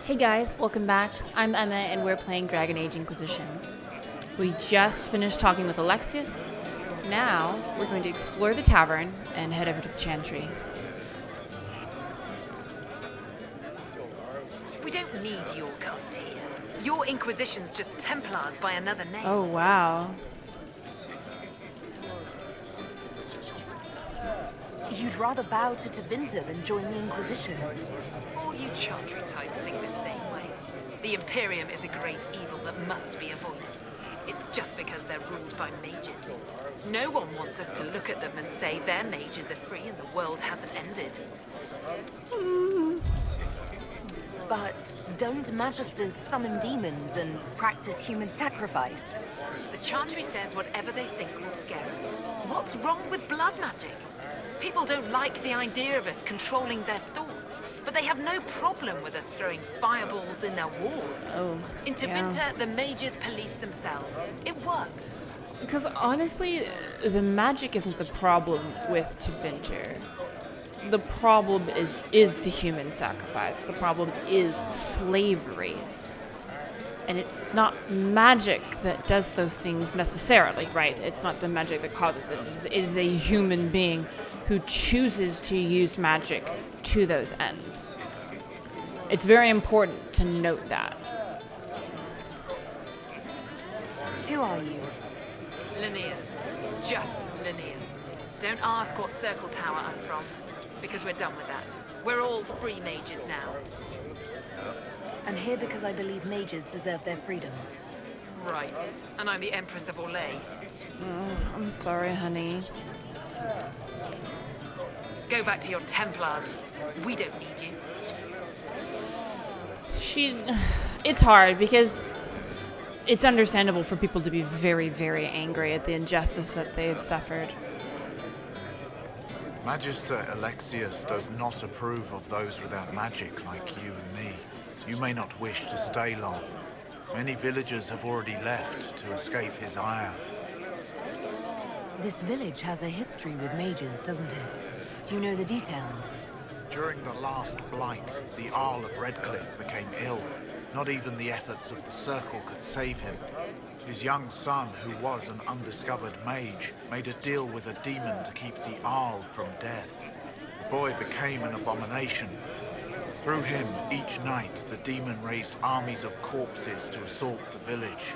Hey guys, welcome back. I'm Emma and we're playing Dragon Age Inquisition. We just finished talking with Alexius. Now we're going to explore the tavern and head over to the chantry. We don't need your cult here. Your Inquisition's just Templars by another name. Oh wow. You'd rather bow to Tevinter than join the Inquisition. All you Chantry types think the same way. The Imperium is a great evil that must be avoided. It's just because they're ruled by mages. No one wants us to look at them and say their mages are free and the world hasn't ended. But don't magisters summon demons and practice human sacrifice? The Chantry says whatever they think will scare us. What's wrong with blood magic? People don't like the idea of us controlling their thoughts, but they have no problem with us throwing fireballs in their walls. Oh, In Tevinter, the mages police themselves. It works. Because honestly, the magic isn't the problem with Tevinter. The problem is the human sacrifice. The problem is slavery. And it's not magic that does those things necessarily, right? It's not the magic that causes it. It is a human being who chooses to use magic to those ends. It's very important to note that. Who are you? Linnea. Just Linnea. Don't ask what circle tower I'm from, because we're done with that. We're all free mages now. I'm here because I believe mages deserve their freedom. Right. And I'm the Empress of Orlais. I'm sorry, honey. Go back to your Templars. We don't need you. It's hard because it's understandable for people to be very, very angry at the injustice that they've suffered. Magister Alexius does not approve of those without magic like you and me. You may not wish to stay long. Many villagers have already left to escape his ire. This village has a history with mages, doesn't it? Do you know the details? During the last blight, the Earl of Redcliffe became ill. Not even the efforts of the Circle could save him. His young son, who was an undiscovered mage, made a deal with a demon to keep the Earl from death. The boy became an abomination. Through him, each night, the demon raised armies of corpses to assault the village.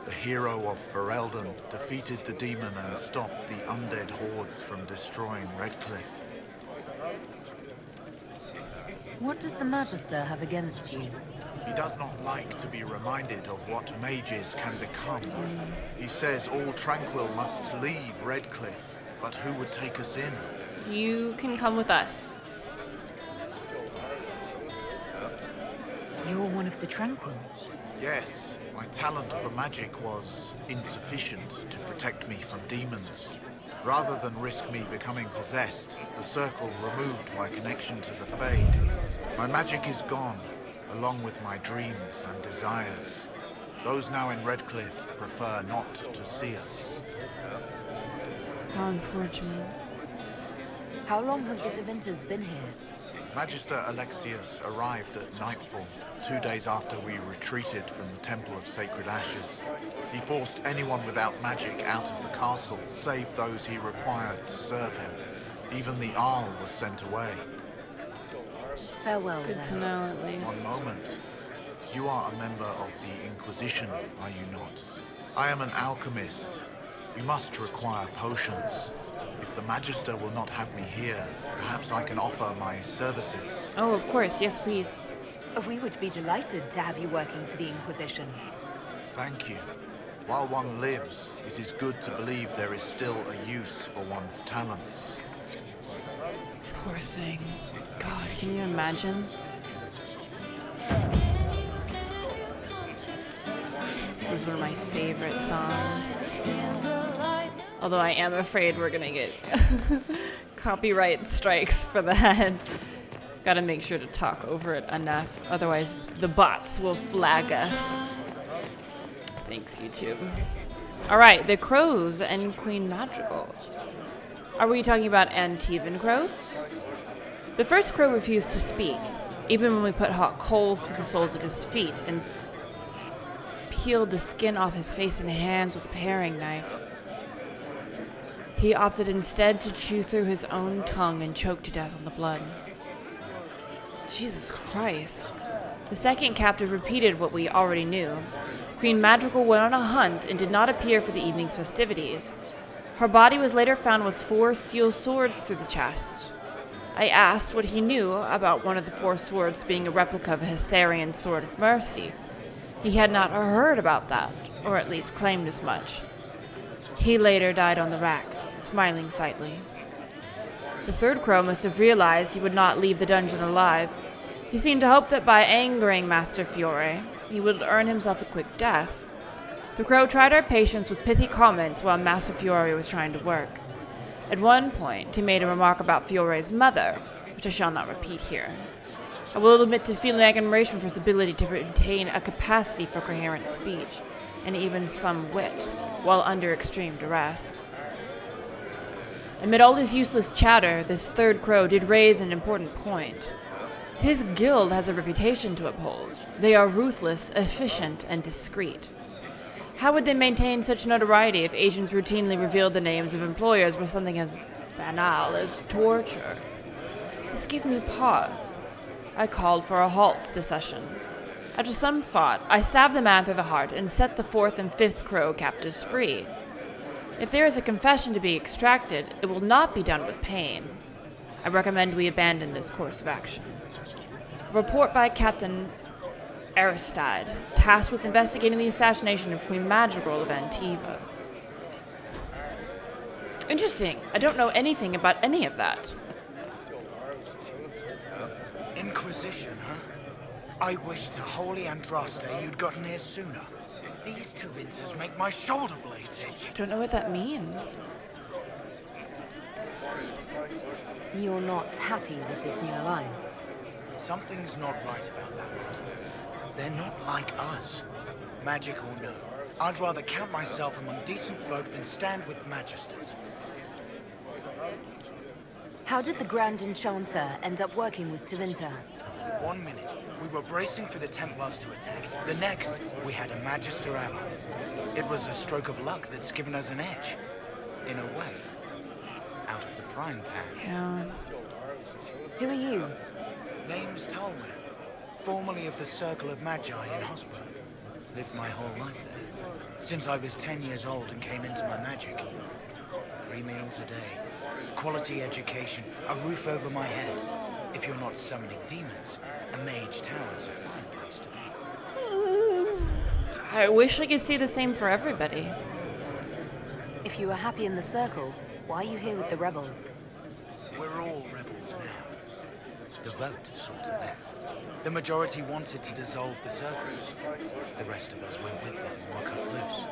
The hero of Ferelden defeated the demon and stopped the undead hordes from destroying Redcliffe. What does the Magister have against you? He does not like to be reminded of what mages can become. He says all Tranquil must leave Redcliffe, but who would take us in? You can come with us. You're one of the Tranquil. Yes, my talent for magic was insufficient to protect me from demons. Rather than risk me becoming possessed, the Circle removed my connection to the Fade. My magic is gone, along with my dreams and desires. Those now in Redcliffe prefer not to see us. How unfortunate. How long have the Tevinters been here? Magister Alexius arrived at nightfall, 2 days after we retreated from the Temple of Sacred Ashes. He forced anyone without magic out of the castle, save those he required to serve him. Even the Earl was sent away. Farewell, Good to then. know, at least. One moment. You are a member of the Inquisition, are you not? I am an alchemist. You must require potions. If the Magister will not have me here, perhaps I can offer my services. Oh, of course. Yes, please. We would be delighted to have you working for the Inquisition. Thank you. While one lives, it is good to believe there is still a use for one's talents. Poor thing. God, can you imagine? This is one of my favorite songs. Although I am afraid we're gonna get copyright strikes for that. Gotta make sure to talk over it enough, otherwise the bots will flag us. Thanks, YouTube. Alright, the crows and Queen Madrigal. Are we talking about Antivan crows? The first crow refused to speak. even when we put hot coals through the soles of his feet and peeled the skin off his face and hands with a paring knife. He opted instead to chew through his own tongue and choke to death on the blood. Jesus Christ. The second captive repeated what we already knew. Queen Madrigal went on a hunt and did not appear for the evening's festivities. Her body was later found with 4 steel swords through the chest. I asked what he knew about one of the 4 swords being a replica of a Hessarian sword of mercy. He had not heard about that, or at least claimed as much. He later died on the rack, smiling slightly. The third crow must have realized he would not leave the dungeon alive. He seemed to hope that by angering Master Fiore, he would earn himself a quick death. The crow tried our patience with pithy comments while Master Fiore was trying to work. At one point, he made a remark about Fiore's mother, which I shall not repeat here. I will admit to feeling admiration for his ability to retain a capacity for coherent speech, and even some wit, while under extreme duress. Amid all his useless chatter, this third crow did raise an important point. His guild has a reputation to uphold. They are ruthless, efficient, and discreet. How would they maintain such notoriety if agents routinely revealed the names of employers with something as banal as torture? This gave me pause. I called for a halt to the session. After some thought, I stabbed the man through the heart and set the 4th and 5th crow captives free. If there is a confession to be extracted, it will not be done with pain. I recommend we abandon this course of action. A report by Captain Aristide, tasked with investigating the assassination of Queen Madrigal of Antiva. Interesting. I don't know anything about any of that. Inquisition, huh? I wish to holy Andraste you'd gotten here sooner. These Tevinters make my shoulder blades itch. I don't know what that means. You're not happy with this new alliance? Something's not right about that lot. They're not like us. Magic or no, I'd rather count myself among decent folk than stand with magisters. How did the Grand Enchanter end up working with Tevinter? 1 minute, we were bracing for the Templars to attack. The next, we had a Magister ally. It was a stroke of luck that's given us an edge. In a way. Out of the frying pan. Yeah. Who are you? Name's 𝒂𝒹𝒾𝒶. Formerly of the Circle of Magi in Hospital. Lived my whole life there. Since I was 10 years old and came into my magic. 3 meals a day. Quality education. A roof over my head. If you're not summoning demons, a mage tower's a fine place to be. I wish I could see the same for everybody. If you were happy in the Circle, why are you here with the rebels? We're all rebels now. The vote saw to that. The majority wanted to dissolve the circles. The rest of us went with them and were cut loose.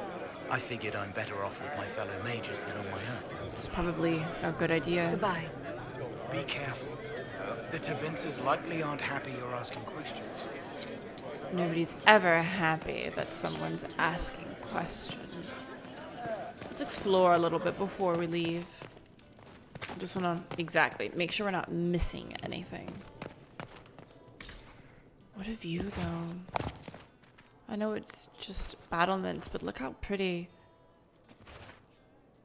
I figured I'm better off with my fellow mages than on my own. It's probably a good idea. Goodbye. Be careful. The Tevinters likely aren't happy you're asking questions. Nobody's ever happy that someone's asking questions. Let's explore a little bit before we leave. I just want to make sure we're not missing anything. What a view, though. I know it's just battlements, but look how pretty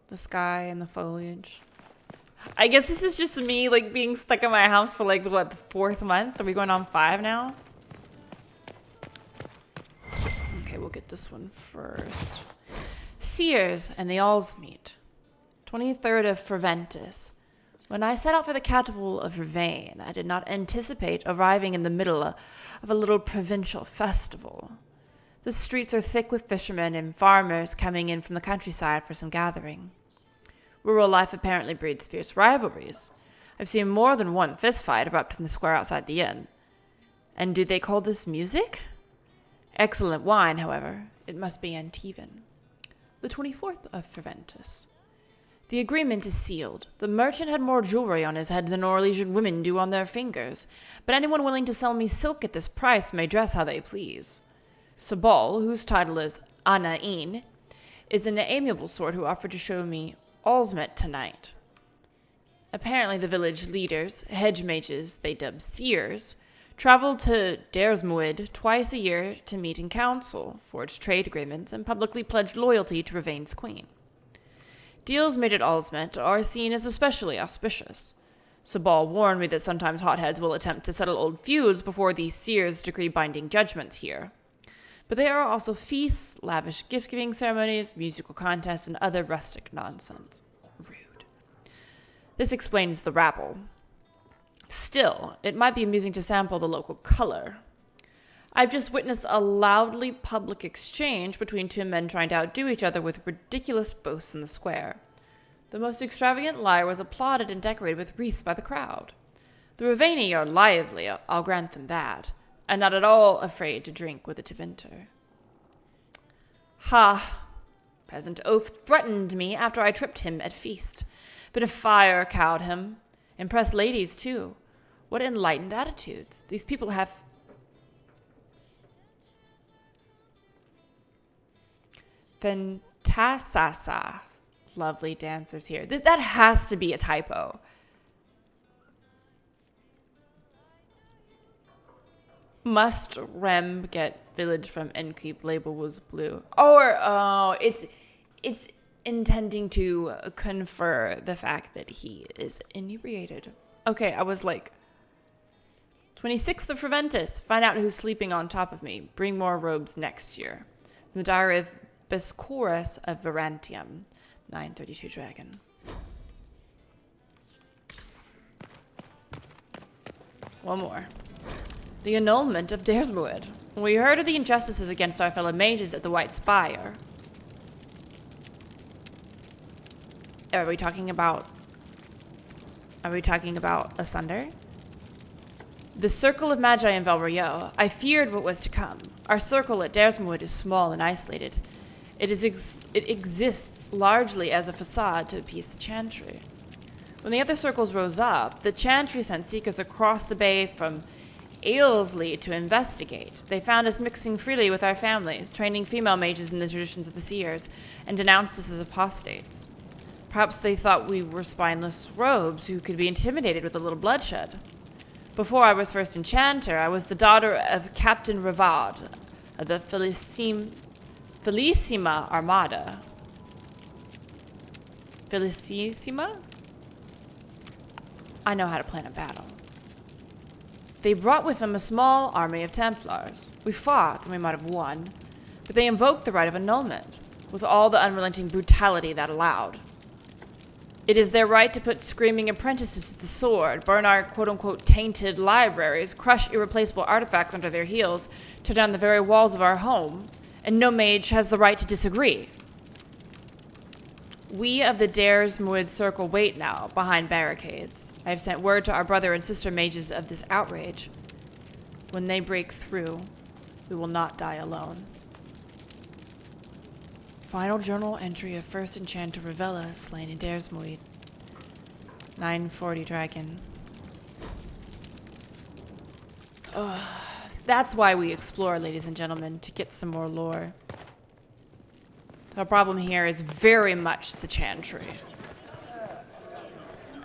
the sky and the foliage. I guess this is just me, like, being stuck in my house for, like, what, the 4th month? Are we going on 5 now? Okay, we'll get this one first. Seers and the Allsmeet. 23rd of Ferventus. When I set out for the capital of Ravane, I did not anticipate arriving in the middle of a little provincial festival. The streets are thick with fishermen and farmers coming in from the countryside for some gathering. Rural life apparently breeds fierce rivalries. I've seen more than one fistfight erupt in the square outside the inn. And do they call this music? Excellent wine, however. It must be Antivan. The 24th of Ferventus. The agreement is sealed. The merchant had more jewelry on his head than Orlesian women do on their fingers, but anyone willing to sell me silk at this price may dress how they please. Sabal, whose title is Anain, is an amiable sort who offered to show me Allsmeet tonight. Apparently the village leaders, hedge mages they dub seers, traveled to 𝒂𝒹𝒾𝒶 twice a year to meet in council, forged trade agreements, and publicly pledged loyalty to Ravain's queen. Deals made at Alsmet are seen as especially auspicious. Sabal warned me that sometimes hotheads will attempt to settle old feuds before the seers decree binding judgments here. But there are also feasts, lavish gift-giving ceremonies, musical contests, and other rustic nonsense. Rude. This explains the rabble. Still, it might be amusing to sample the local color. I've just witnessed a loudly public exchange between two men trying to outdo each other with ridiculous boasts in the square. The most extravagant lyre was applauded and decorated with wreaths by the crowd. The Raveni are lively, I'll grant them that, and not at all afraid to drink with the Tevinter. Ha! Peasant Oath threatened me after I tripped him at feast. Bit of fire cowed him. Impressed ladies, too. What enlightened attitudes. These people have... Fantasasa. Lovely dancers here. That has to be a typo. Must Rem get village from Enkeep label was blue. It's intending to confer the fact that he is inebriated. Okay, I was like, 26th of Preventus. Find out who's sleeping on top of me. Bring more robes next year. From the diary of Bescorus of Verantium. 932 Dragon. One more. The annulment of 𝒂𝒹𝒾𝒶. We heard of the injustices against our fellow mages at the White Spire. Are we talking about Asunder? The circle of magi in Valrio. I feared what was to come. Our circle at 𝒂𝒹𝒾𝒶 is small and isolated. It exists largely as a facade to appease the Chantry. When the other circles rose up, the Chantry sent seekers across the bay from Aylesleigh to investigate. They found us mixing freely with our families, training female mages in the traditions of the seers, and denounced us as apostates. Perhaps they thought we were spineless rogues who could be intimidated with a little bloodshed. Before I was first enchanter, I was the daughter of Captain Ravad of the Felicissima Armada. Felicissima? I know how to plan a battle. They brought with them a small army of Templars. We fought, and we might have won, but they invoked the right of annulment, with all the unrelenting brutality that allowed. It is their right to put screaming apprentices to the sword, burn our quote-unquote tainted libraries, crush irreplaceable artifacts under their heels, tear down the very walls of our home, and no mage has the right to disagree. We of the 𝒂𝒹𝒾𝒶 circle wait now, behind barricades. I have sent word to our brother and sister mages of this outrage. When they break through, we will not die alone. Final journal entry of first enchanter Ravella slain in 𝒂𝒹𝒾𝒶. 940 Dragon. That's why we explore, ladies and gentlemen, to get some more lore. The problem here is very much the Chantry.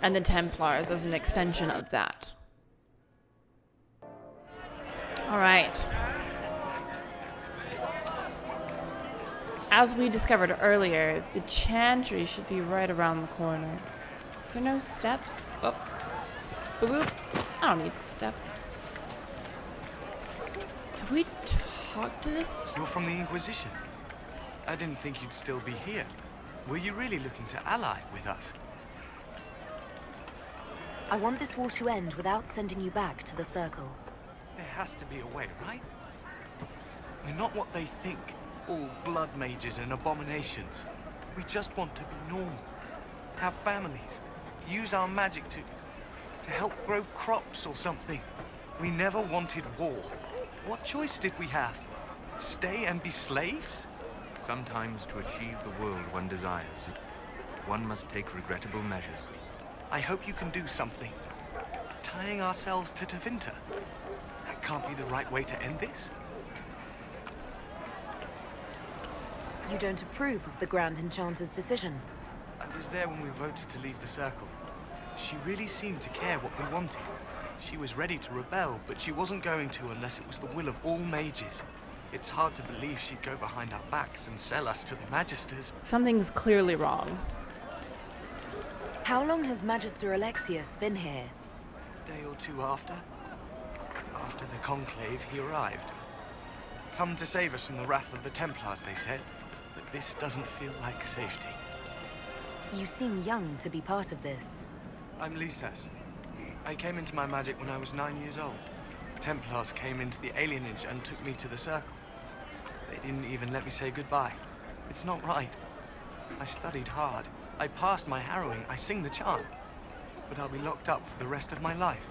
And the Templars as an extension of that. Alright. As we discovered earlier, the Chantry should be right around the corner. Is there no steps? Oh. Boop, boop. I don't need steps. Have we talked to this? You're from the Inquisition. I didn't think you'd still be here. Were you really looking to ally with us? I want this war to end without sending you back to the Circle. There has to be a way, right? We're not what they think. All blood mages and abominations. We just want to be normal. Have families. Use our magic to help grow crops or something. We never wanted war. What choice did we have? Stay and be slaves? Sometimes to achieve the world one desires, one must take regrettable measures. I hope you can do something. Tying ourselves to Tevinter. That can't be the right way to end this. You don't approve of the Grand Enchanter's decision? I was there when we voted to leave the Circle. She really seemed to care what we wanted. She was ready to rebel, but she wasn't going to unless it was the will of all mages. It's hard to believe she'd go behind our backs and sell us to the Magisters. Something's clearly wrong. How long has Magister Alexius been here? A day or two after. After the Conclave, he arrived. Come to save us from the wrath of the Templars, they said. But this doesn't feel like safety. You seem young to be part of this. I'm Lysas. I came into my magic when I was 9 years old. Templars came into the alienage and took me to the Circle. They didn't even let me say goodbye. It's not right. I studied hard. I passed my harrowing. I sing the chant. But I'll be locked up for the rest of my life.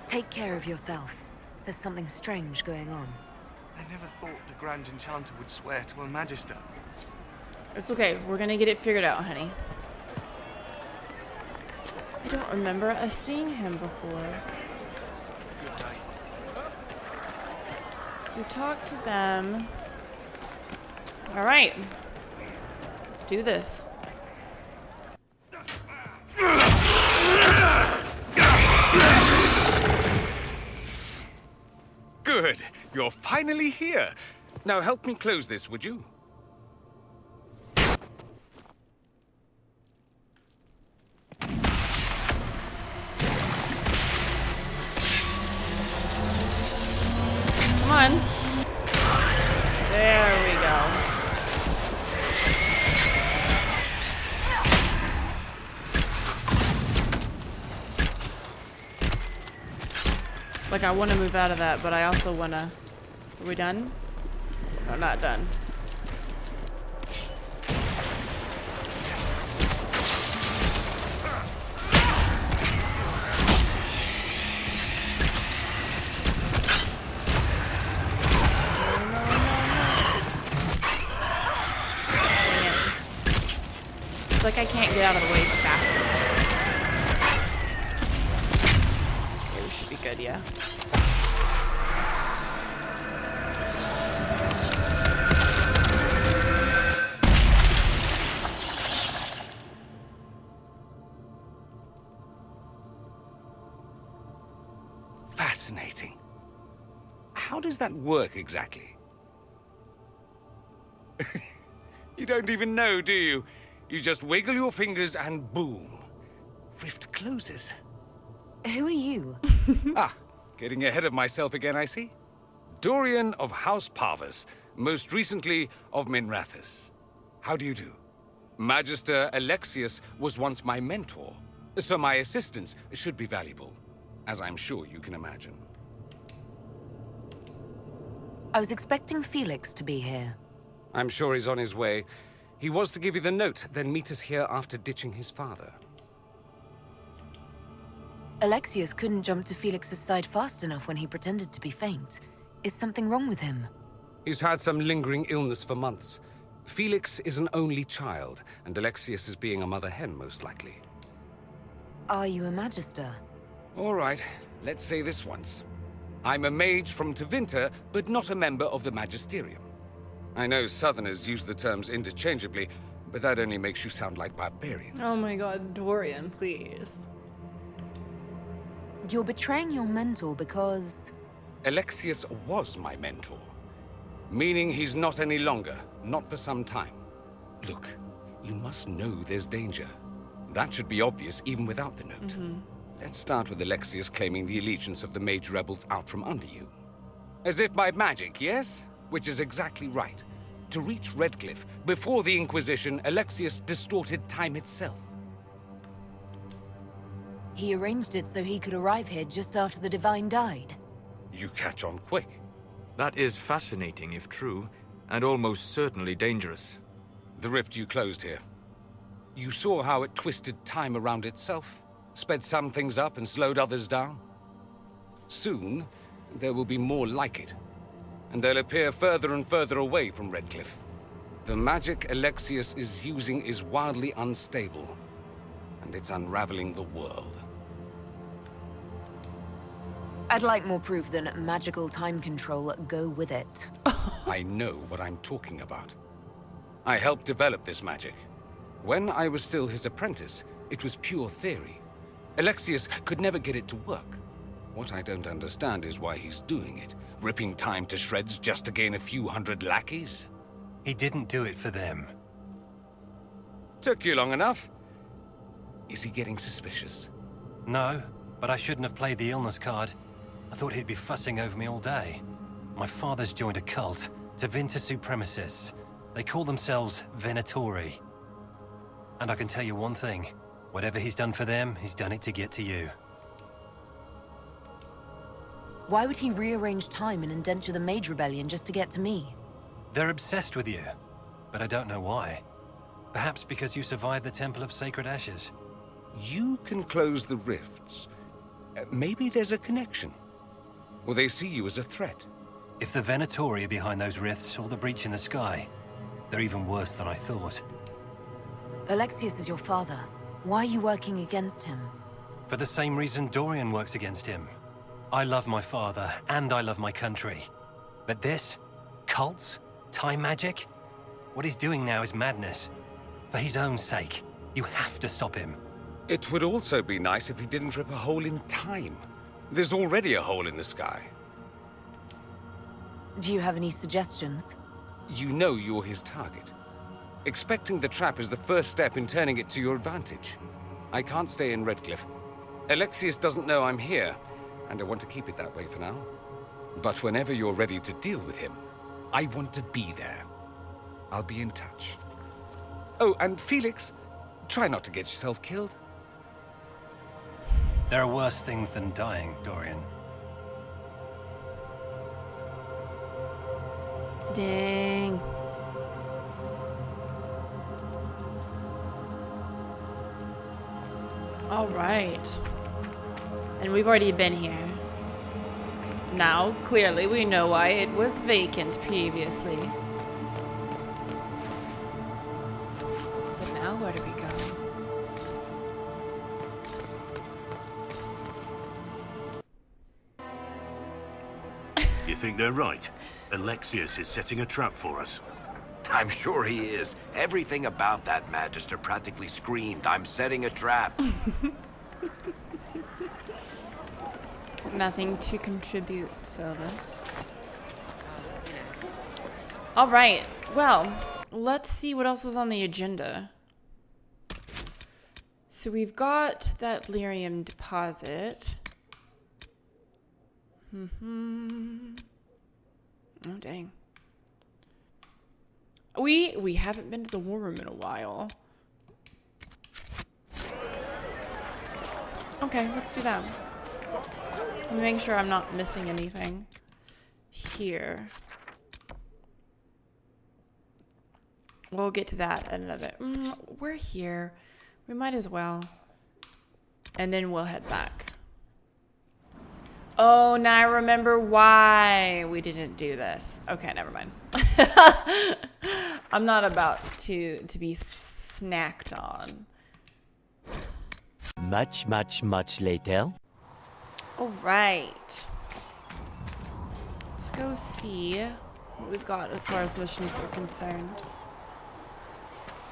Take care of yourself. There's something strange going on. I never thought the Grand Enchanter would swear to a Magister. It's okay. We're gonna get it figured out, honey. I don't remember us seeing him before. Good day. So we talked to them. All right. Let's do this. Good. You're finally here. Now help me close this, would you? Come on. There we go. Like, I want to move out of that, but I also want to... Are we done? No, not done. It's like I can't get out of the way fast enough. Okay, we should be good, yeah. Fascinating. How does that work exactly? You don't even know, do you? You just wiggle your fingers and boom. Rift closes. Who are you? Ah, getting ahead of myself again, I see. Dorian of House Pavus, most recently of Minrathous. How do you do? Magister Alexius was once my mentor, so my assistance should be valuable, as I'm sure you can imagine. I was expecting Felix to be here. I'm sure he's on his way. He was to give you the note, then meet us here after ditching his father. Alexius couldn't jump to Felix's side fast enough when he pretended to be faint. Is something wrong with him? He's had some lingering illness for months. Felix is an only child, and Alexius is being a mother hen, most likely. Are you a Magister? All right, let's say this once. I'm a mage from Tevinter, but not a member of the Magisterium. I know Southerners use the terms interchangeably, but that only makes you sound like barbarians. Oh my god, Dorian, please. You're betraying your mentor because... Alexius was my mentor, meaning he's not any longer, not for some time. Look, you must know there's danger. That should be obvious even without the note. Let's start with Alexius claiming the allegiance of the mage rebels out from under you. As if by magic, yes? Which is exactly right. To reach Redcliffe, before the Inquisition, Alexius distorted time itself. He arranged it so he could arrive here just after the Divine died. You catch on quick. That is fascinating if true, and almost certainly dangerous. The rift you closed here. You saw how it twisted time around itself, sped some things up and slowed others down. Soon, there will be more like it, and they'll appear further and further away from Redcliffe. The magic Alexius is using is wildly unstable, and it's unraveling the world. I'd like more proof than magical time control. Go with it. I know what I'm talking about. I helped develop this magic. When I was still his apprentice, it was pure theory. Alexius could never get it to work. What I don't understand is why he's doing it. Ripping time to shreds just to gain a few hundred lackeys? He didn't do it for them. Took you long enough. Is he getting suspicious? No, but I shouldn't have played the illness card. I thought he'd be fussing over me all day. My father's joined a cult, Tevinter supremacists. They call themselves Venatori. And I can tell you one thing. Whatever he's done for them, he's done it to get to you. Why would he rearrange time and indenture the Mage Rebellion just to get to me? They're obsessed with you, but I don't know why. Perhaps because you survived the Temple of Sacred Ashes. You can close the rifts. Maybe there's a connection. Or they see you as a threat. If the Venatori are behind those rifts or the breach in the sky, they're even worse than I thought. Alexius is your father. Why are you working against him? For the same reason Dorian works against him. I love my father, and I love my country. But this? Cults? Time magic? What he's doing now is madness. For his own sake, you have to stop him. It would also be nice if he didn't rip a hole in time. There's already a hole in the sky. Do you have any suggestions? You know you're his target. Expecting the trap is the first step in turning it to your advantage. I can't stay in Redcliffe. Alexius doesn't know I'm here, and I want to keep it that way for now. But whenever you're ready to deal with him, I want to be there. I'll be in touch. Oh, and Felix, try not to get yourself killed. There are worse things than dying, Dorian. Dang. All right. And we've already been here. Now, clearly, we know why it was vacant previously. But now, where do we go? You think they're right? Alexius is setting a trap for us. I'm sure he is. Everything about that Magister practically screamed, "I'm setting a trap." Nothing to contribute, Solas. All right. Well, let's see what else is on the agenda. So we've got that lyrium deposit. Oh, dang. We haven't been to the war room in a while. Okay, let's do that. Let me make sure I'm not missing anything here. We'll get to that at another. We're here. We might as well. And then we'll head back. Oh, now I remember why we didn't do this. Okay, never mind. I'm not about to be snacked on. Much later. All right. Let's go see what we've got as far as missions are concerned.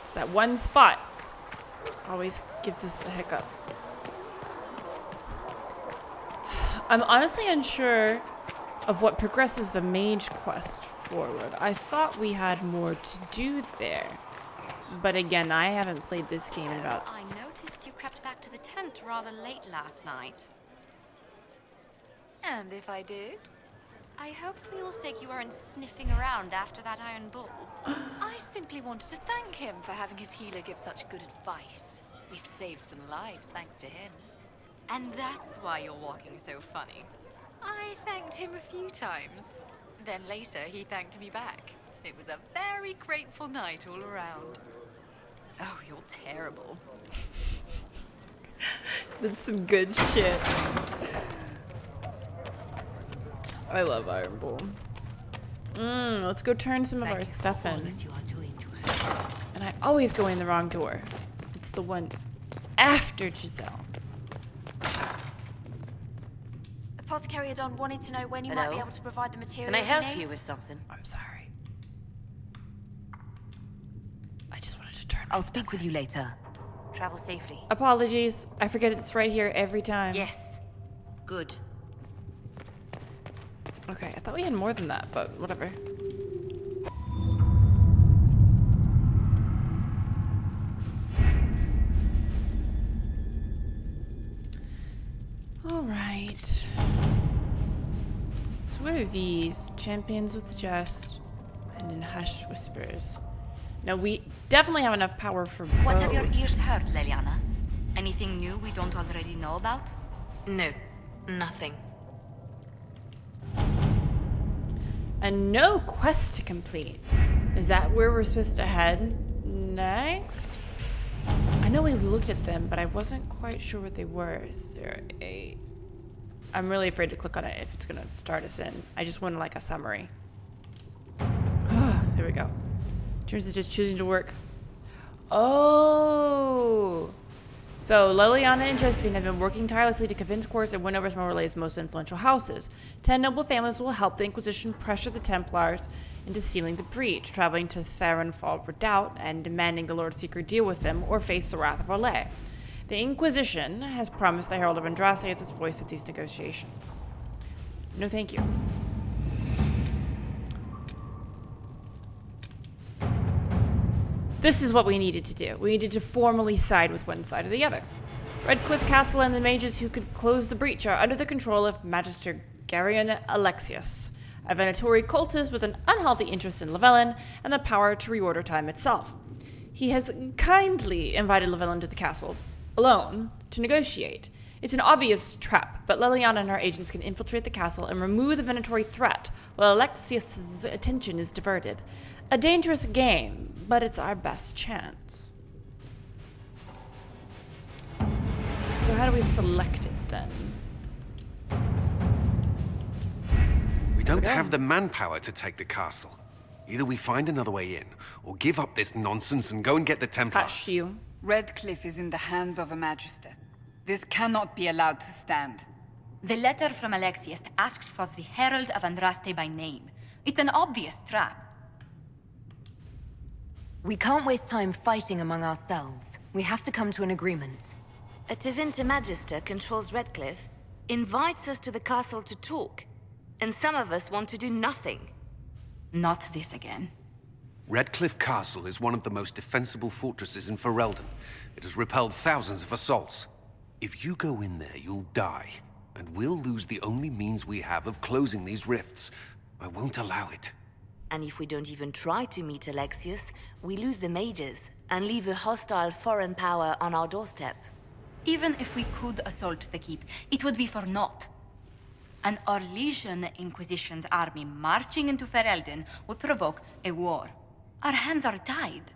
It's that one spot. Always gives us a hiccup. I'm honestly unsure of what progresses the mage quest forward. I thought we had more to do there. But again, I haven't played this game in about... I noticed you crept back to the tent rather late last night. And if I did? I hope for your sake you weren't sniffing around after that iron bull. I simply wanted to thank him for having his healer give such good advice. We've saved some lives thanks to him. And that's why you're walking so funny. I thanked him a few times. Then later, he thanked me back. It was a very grateful night all around. Oh, you're terrible. That's some good shit. I love Iron Bull. Let's go turn some of our stuff in. And I always go in the wrong door. It's the one after Giselle. Apothecary Adon wanted to know when you might be able to provide the materials. Can I help you with something? I'm sorry. I just wanted to turn. I'll speak with you later. Travel safely. Apologies. I forget it's right here every time. Yes. Good. Okay, I thought we had more than that, but whatever. Alright. So what are these? Champions with Jest and in Hushed Whispers. Now we definitely have enough power for both. What have your ears heard, Leliana? Anything new we don't already know about? No, nothing. And no quest to complete. Is that where we're supposed to head next? I know we looked at them, but I wasn't quite sure what they were. Is there a... I'm really afraid to click on it if it's going to start us in. I just wanted like a summary. There we go. In terms of just choosing to work. Oh! So, Leliana and Josephine have been working tirelessly to convince courts and win over some of Orlay's most influential houses. 10 noble families will help the Inquisition pressure the Templars into sealing the breach, traveling to 𝒂𝒃 Redoubt and demanding the Lord Seeker deal with them or face the wrath of Orlais. The Inquisition has promised the Herald of Andraste as its voice at these negotiations. No thank you. This is what we needed to do. We needed to formally side with one side or the other. Redcliffe Castle and the mages who could close the breach are under the control of Magister Dorian Alexius, a Venatori cultist with an unhealthy interest in Lavellan and the power to reorder time itself. He has kindly invited Lavellan to the castle, alone, to negotiate. It's an obvious trap, but Leliana and her agents can infiltrate the castle and remove the Venatori threat while Alexius's attention is diverted. A dangerous game, but it's our best chance. So how do we select it then? We don't have the manpower to take the castle. Either we find another way in, or give up this nonsense and go and get the Templars. Hush you. Redcliffe is in the hands of the Magister. This cannot be allowed to stand. The letter from Alexius asked for the Herald of Andraste by name. It's an obvious trap. We can't waste time fighting among ourselves. We have to come to an agreement. A Tevinter Magister controls Redcliffe, invites us to the castle to talk, and some of us want to do nothing. Not this again. Redcliffe Castle is one of the most defensible fortresses in Ferelden. It has repelled thousands of assaults. If you go in there, you'll die, and we'll lose the only means we have of closing these rifts. I won't allow it. And if we don't even try to meet Alexius, we lose the mages and leave a hostile foreign power on our doorstep. Even if we could assault the keep, it would be for naught. An Orlesian Inquisition's army marching into Ferelden would provoke a war. Our hands are tied.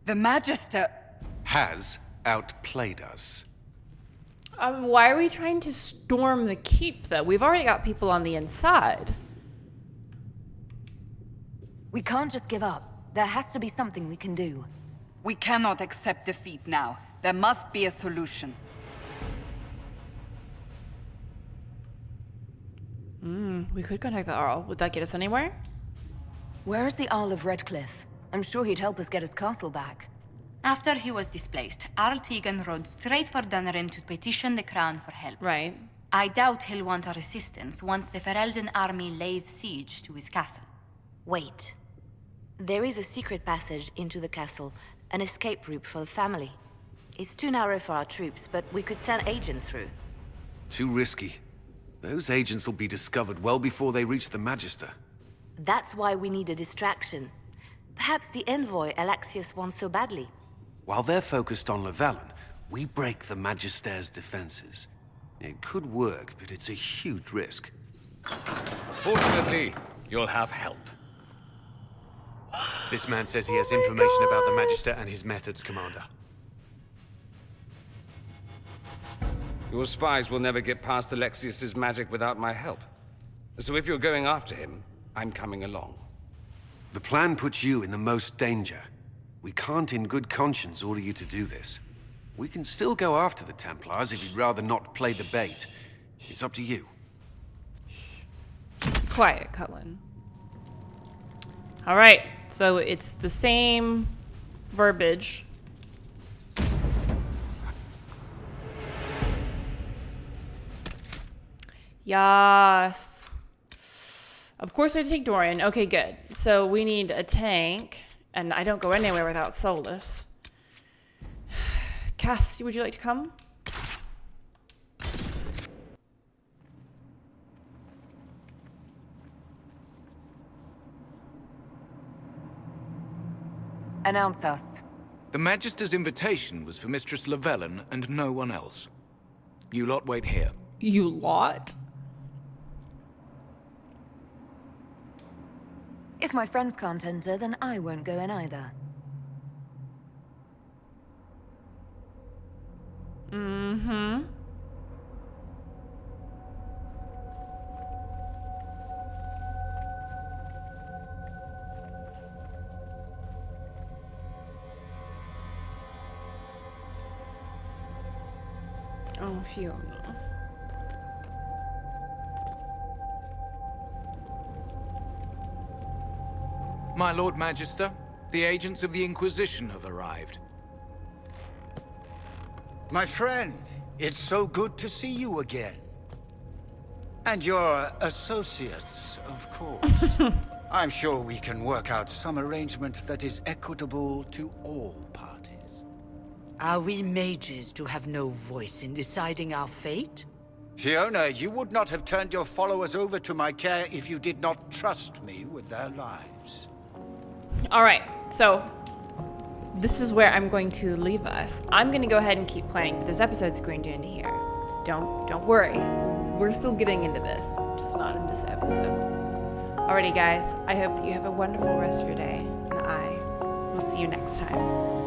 The Magister has outplayed us. Why are we trying to storm the keep, though? We've already got people on the inside. We can't just give up. There has to be something we can do. We cannot accept defeat now. There must be a solution. We could contact the Arl. Would that get us anywhere? Where is the Arl of Redcliffe? I'm sure he'd help us get his castle back. After he was displaced, Arl Tegan rode straight for Dunnerim to petition the Crown for help. Right. I doubt he'll want our assistance once the Ferelden army lays siege to his castle. Wait. There is a secret passage into the castle, an escape route for the family. It's too narrow for our troops, but we could send agents through. Too risky. Those agents will be discovered well before they reach the Magister. That's why we need a distraction. Perhaps the envoy Alexius wants so badly. While they're focused on Lavellan, we break the Magister's defenses. It could work, but it's a huge risk. Fortunately, you'll have help. This man says he has information about the Magister and his methods, Commander. Your spies will never get past Alexius's magic without my help. So if you're going after him, I'm coming along. The plan puts you in the most danger. We can't in good conscience order you to do this. We can still go after the Templars if you'd rather not play the bait. It's up to you. Quiet, Cullen. All right, so it's the same verbiage. Yes. Of course we have to take Dorian. Okay, good. So we need a tank, and I don't go anywhere without Solas. Cass, would you like to come? Announce us. The Magister's invitation was for Mistress Lavellan and no one else. You lot wait here. You lot? If my friends can't enter, then I won't go in either. Mm-hmm. Oh, Fiona. My Lord Magister, the agents of the Inquisition have arrived. My friend, it's so good to see you again. And your associates, of course. I'm sure we can work out some arrangement that is equitable to all parties. Are we mages to have no voice in deciding our fate? Fiona, you would not have turned your followers over to my care if you did not trust me with their lives. Alright, so this is where I'm going to leave us. I'm going to go ahead and keep playing, but this episode's going to end here. Don't worry. We're still getting into this, just not in this episode. Alrighty guys, I hope that you have a wonderful rest of your day, and I will see you next time.